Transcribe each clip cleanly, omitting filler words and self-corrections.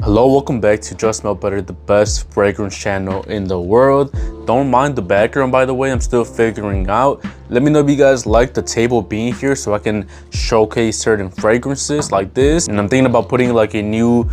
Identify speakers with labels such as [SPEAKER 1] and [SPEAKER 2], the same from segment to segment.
[SPEAKER 1] Hello, welcome back to Just Smell Better, the best fragrance channel in the world. Don't mind the background, by the way, I'm still figuring out. Let me know if you guys like the table being here so I can showcase certain fragrances like this. And I'm thinking about putting like a new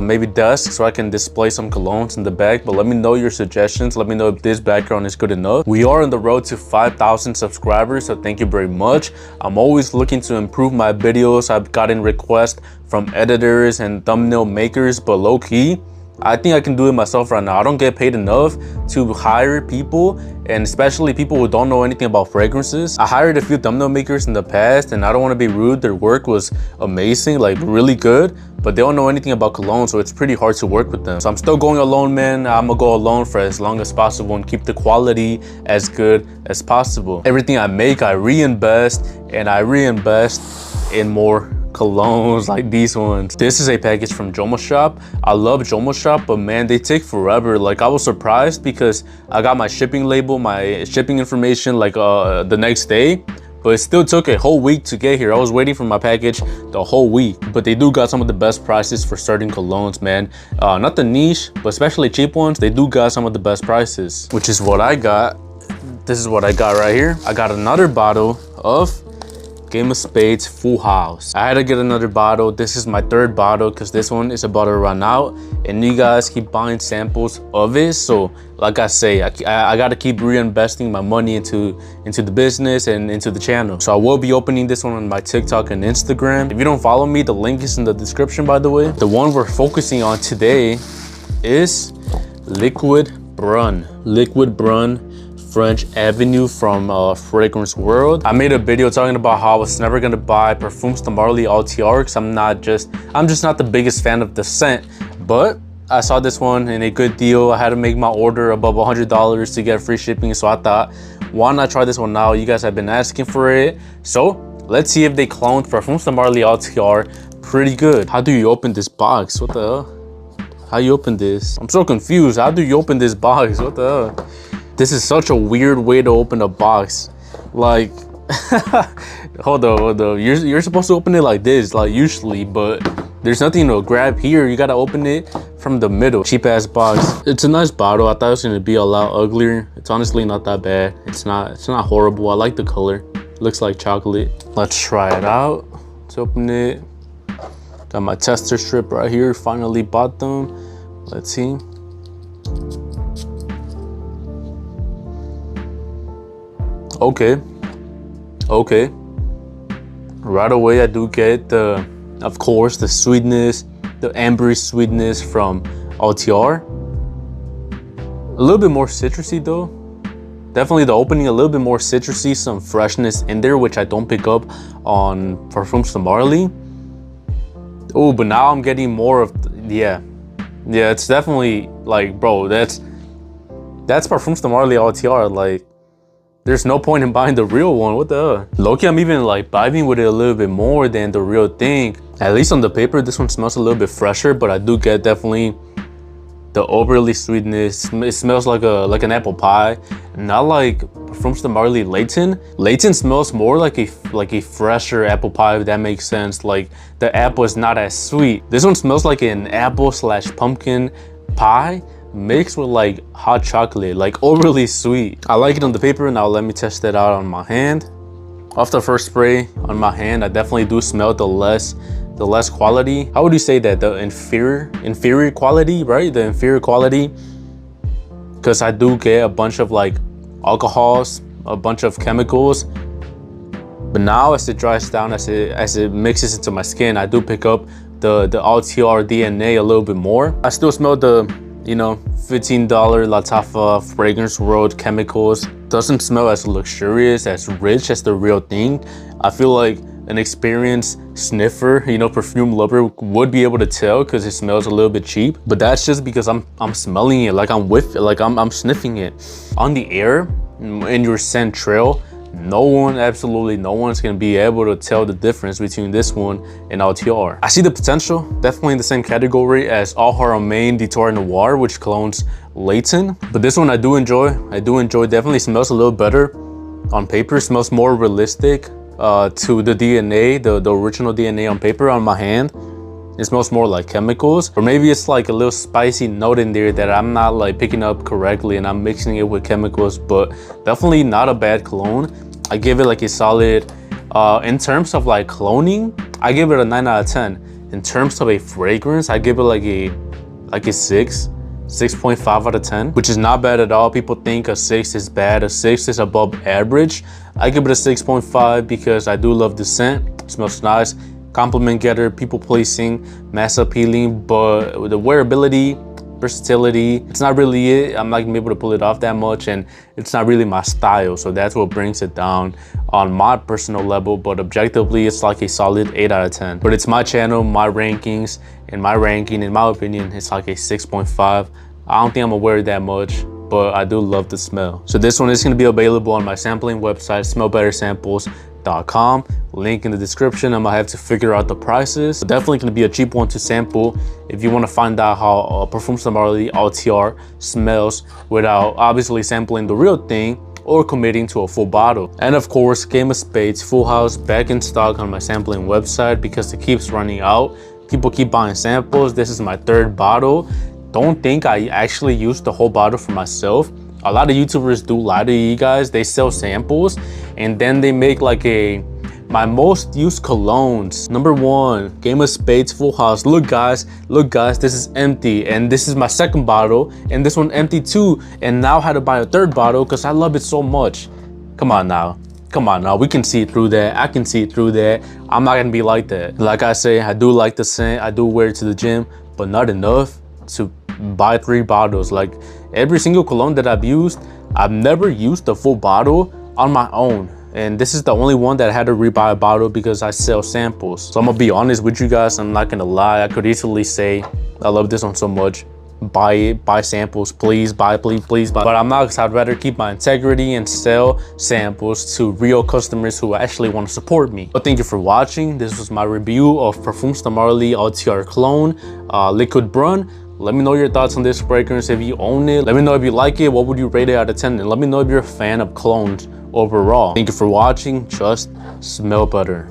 [SPEAKER 1] maybe desk so I can display some colognes in the back. But let me know your suggestions. Let me know if this background is good enough. We are on the road to 5,000 subscribers, so thank you very much. I'm always looking to improve my videos. I've gotten requests from editors and thumbnail makers, but low-key, I think I can do it myself right now. I don't get paid enough to hire people, and especially people who don't know anything about fragrances. I hired a few thumbnail makers in the past, and I don't want to be rude, their work was amazing, like really good, but they don't know anything about cologne, so it's pretty hard to work with them. So I'm still going alone, man. I'm gonna go alone for as long as possible and keep the quality as good as possible. Everything I make, I reinvest, and I reinvest in more colognes like these ones. This is a package from Jomo Shop. I love Jomo Shop, but man, they take forever. Like, I was surprised because I got my shipping label, my shipping information like the next day, but it still took a whole week to get here. I was waiting for my package the whole week, but they do got some of the best prices for certain colognes, man. Not the niche, but especially cheap ones, they do got some of the best prices, which is what I got. This is what I got right here. I got another bottle of Game of Spades Full House. I had to get another bottle. This is my third bottle because this one is about to run out, and you guys keep buying samples of it. So like I say, I gotta keep reinvesting my money into the business and into the channel. So I will be opening this one on my TikTok and Instagram. If you don't follow me, the link is in the description, by the way. The one we're focusing on today is Liquid Brun. Liquid Brun French Avenue from Fragrance World. I made a video talking about how I was never gonna buy Parfums de Marly Althair because I'm just not the biggest fan of the scent, but I saw this one in a good deal. I had to make my order above $100 to get free shipping, so I thought, why not try this one now? You guys have been asking for it, so let's see if they cloned Parfums de Marly Althair pretty good. How do you open this box? What the hell? How you open this? I'm so confused. How do you open this box? What the hell? This is such a weird way to open a box. Like, hold up. You're supposed to open it like this, like usually, but there's nothing to grab here. You gotta open it from the middle. Cheap ass box. It's a nice bottle. I thought it was gonna be a lot uglier. It's honestly not that bad. It's not horrible. I like the color. It looks like chocolate. Let's try it out. Let's open it. Got my tester strip right here. Finally bought them. Let's see. Okay, right away I do get of course, the sweetness, the ambery sweetness from Althair. A little bit more citrusy though. Definitely the opening a little bit more citrusy, some freshness in there, which I don't pick up on Parfums de Marly. Oh, but now I'm getting more of, yeah, it's definitely like, bro, that's Parfums de Marly Althair. Like, there's no point in buying the real one. What the hell? Low-key, I'm even like vibing with it a little bit more than the real thing. At least on the paper, this one smells a little bit fresher, but I do get definitely the overly sweetness. It smells like an apple pie, not like Parfums de Marly Layton. Layton smells more like a fresher apple pie, if that makes sense. Like, the apple is not as sweet. This one smells like an apple / pumpkin pie mixed with like hot chocolate, like overly sweet. I like it on the paper. Now let me test it out on my hand. Off the first spray on my hand, I definitely do smell the less quality. How would you say that? The inferior quality, right? The inferior quality, because I do get a bunch of like alcohols, a bunch of chemicals. But now as it dries down, as it mixes into my skin, I do pick up the Althair DNA a little bit more. I still smell the, you know, $15 Lattafa Fragrance World chemicals. Doesn't smell as luxurious, as rich as the real thing. I feel like an experienced sniffer, you know, perfume lover would be able to tell because it smells a little bit cheap. But that's just because I'm smelling it, like I'm with it, like I'm sniffing it. On the air, in your scent trail, absolutely no one's gonna be able to tell the difference between this one and Althair. I see the potential, definitely in the same category as All Haramain Detour Noir, which clones Layton. But this one I do enjoy. Definitely smells a little better on paper. Smells more realistic to the DNA, the original DNA on paper on my hand. It smells more like chemicals, or maybe it's like a little spicy note in there that I'm not like picking up correctly and I'm mixing it with chemicals, but definitely not a bad cologne. I give it like a solid, in terms of like cloning, I give it a 9 out of 10. In terms of a fragrance, I give it like a 6.5 out of 10, which is not bad at all. People think a 6 is bad, a 6 is above average. I give it a 6.5 because I do love the scent. It smells nice, compliment getter, people pleasing, mass appealing, but with the wearability, versatility, it's not really it. I'm not gonna be able to pull it off that much, and it's not really my style, so that's what brings it down on my personal level. But objectively, it's like a solid 8 out of 10. But it's my channel, my rankings, and my ranking, in my opinion, it's like a 6.5. I don't think I'm gonna wear it that much, but I do love the smell. So this one is gonna be available on my sampling website, smellbettersamples.com. Link in the description. I'm gonna have to figure out the prices. So definitely gonna be a cheap one to sample if you want to find out how Parfums de Marly Althair smells without obviously sampling the real thing or committing to a full bottle. And of course, Game of Spades Full House back in stock on my sampling website because it keeps running out. People keep buying samples. This is my 3rd bottle. Don't think I actually used the whole bottle for myself. A lot of YouTubers do lie to you guys. They sell samples and then they make like my most used colognes. Number 1, Game of Spades Full House. Look guys, this is empty, and this is my 2nd bottle, and this one empty too, and now I had to buy a 3rd bottle because I love it so much. Come on now, we can see through that. I can see through that. I'm not gonna be like that. Like I say, I do like the scent, I do wear it to the gym, but not enough to buy 3 bottles. Like every single cologne that I've used, I've never used the full bottle on my own, and this is the only one that I had to rebuy a bottle because I sell samples. So I'm gonna be honest with you guys, I'm not gonna lie. I could easily say I love this one so much, buy it, buy samples, please buy, please buy, but I'm not, because I'd rather keep my integrity and sell samples to real customers who actually want to support me. But thank you for watching. This was my review of Parfums de Marly Althair cologne, Liquid Brun. Let me know your thoughts on this fragrance. If you own it, let me know if you like it. What would you rate it out of 10? And let me know if you're a fan of clones overall. Thank you for watching. Just smell better.